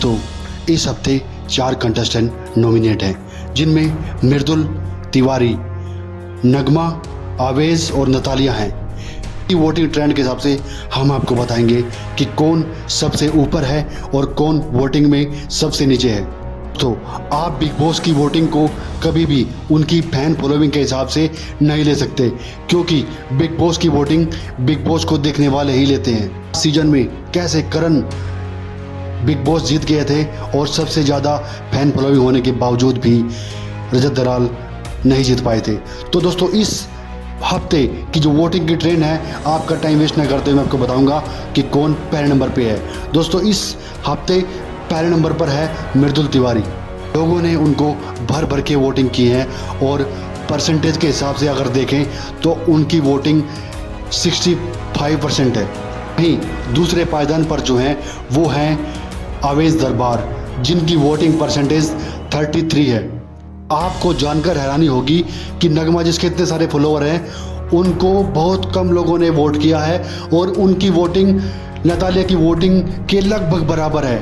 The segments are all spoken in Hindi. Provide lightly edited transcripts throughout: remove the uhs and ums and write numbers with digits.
दोस्तों, इस हफ्ते 4 कंटेस्टेंट नॉमिनेट हैं, जिनमें मृदुल तिवारी, नगमा, आवेश और नतालिया हैं। वोटिंग ट्रेंड के हिसाब से हम आपको बताएंगे कि कौन सबसे ऊपर है और कौन वोटिंग में सबसे नीचे है। तो आप बिग बॉस की वोटिंग को कभी भी उनकी फैन फॉलोइंग के हिसाब से नहीं ले सकते, क्योंकि बिग बॉस की वोटिंग बिग बॉस को देखने वाले ही लेते हैं। सीजन में कैसे करण बिग बॉस जीत गए थे और सबसे ज़्यादा फैन फॉलोइंग होने के बावजूद भी रजत दलाल नहीं जीत पाए थे। तो दोस्तों, इस हफ्ते की जो वोटिंग की ट्रेंड है, आपका टाइम वेस्ट न करते हुए मैं आपको बताऊंगा कि कौन पहले नंबर पे है। दोस्तों, इस हफ्ते पहले नंबर पर है मृदुल तिवारी। लोगों ने उनको भर भर के वोटिंग की है और परसेंटेज के हिसाब से अगर देखें तो उनकी वोटिंग 65% है। वहीं दूसरे पायदान पर जो हैं वो हैं आवेश दरबार, जिनकी वोटिंग परसेंटेज 33 है। आपको जानकर हैरानी होगी कि नगमा जिसके इतने सारे फॉलोअर हैं, उनको बहुत कम लोगों ने वोट किया है और उनकी वोटिंग नतालिया की वोटिंग के लगभग बराबर है।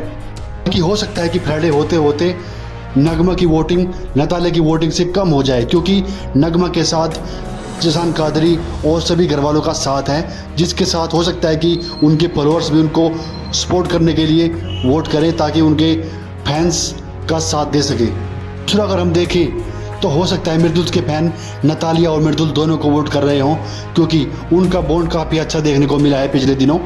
कि हो सकता है कि फ्राइडे होते होते नगमा की वोटिंग नतालिया की वोटिंग से कम हो जाए, क्योंकि नगमा के साथ जसान कादरी और सभी घर वालों का साथ है, जिसके साथ हो सकता है कि उनके फॉलोअर्स भी उनको सपोर्ट करने के लिए वोट करें ताकि उनके फैंस का साथ दे सके। दूसरा अगर हम देखें तो हो सकता है मृदुल के फैन नतालिया और मृदुल दोनों को वोट कर रहे हों, क्योंकि उनका बॉन्ड काफ़ी अच्छा देखने को मिला है पिछले दिनों,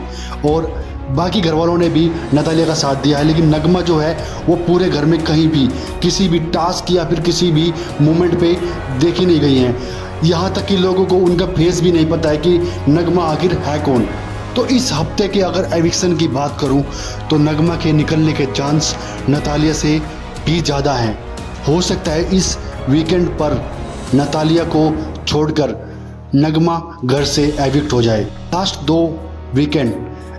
और बाकी घर वालों ने भी नतालिया का साथ दिया है। लेकिन नगमा जो है वो पूरे घर में कहीं भी किसी भी टास्क या फिर किसी भी मोमेंट पे देखी नहीं गई हैं। यहाँ तक कि लोगों को उनका फेस भी नहीं पता है कि नगमा आखिर है कौन। तो इस हफ्ते के अगर एविक्शन की बात करूँ तो नगमा के निकलने के चांस नतालिया से भी ज़्यादा हैं। हो सकता है इस वीकेंड पर नतालिया को छोड़कर नगमा घर से एविक्ट हो जाए। लास्ट 2 वीकेंड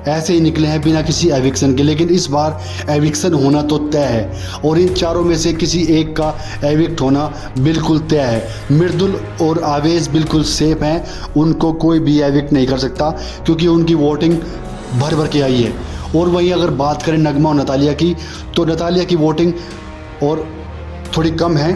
ऐसे ही निकले हैं बिना किसी एविक्शन के, लेकिन इस बार एविक्शन होना तो तय है और इन चारों में से किसी एक का एविक्ट होना बिल्कुल तय है। मृदुल और आवेश बिल्कुल सेफ हैं, उनको कोई भी एविक्ट नहीं कर सकता, क्योंकि उनकी वोटिंग भर भर के आई है। और वहीं अगर बात करें नगमा और नतालिया की, तो नतालिया की वोटिंग और थोड़ी कम है,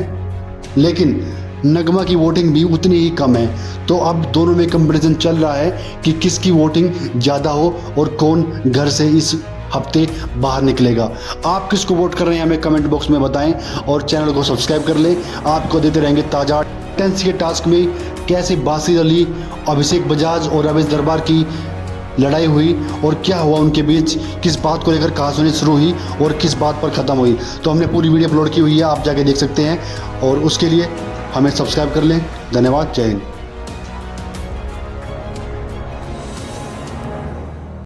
लेकिन नगमा की वोटिंग भी उतनी ही कम है। तो अब दोनों में कंपैरिजन चल रहा है कि किसकी वोटिंग ज़्यादा हो और कौन घर से इस हफ्ते बाहर निकलेगा। आप किसको वोट कर रहे हैं हमें कमेंट बॉक्स में बताएं और चैनल को सब्सक्राइब कर लें। आपको देते रहेंगे ताज़ा टेंस के टास्क में कैसे बासिर अली, अभिषेक बजाज और आवेश दरबार की लड़ाई हुई और क्या हुआ उनके बीच, किस बात को लेकर कहासुनी शुरू हुई और किस बात पर ख़त्म हुई। तो हमने पूरी वीडियो अपलोड की हुई है, आप जाके देख सकते हैं और उसके लिए हमें सब्सक्राइब कर लें। धन्यवाद, जय हिंद।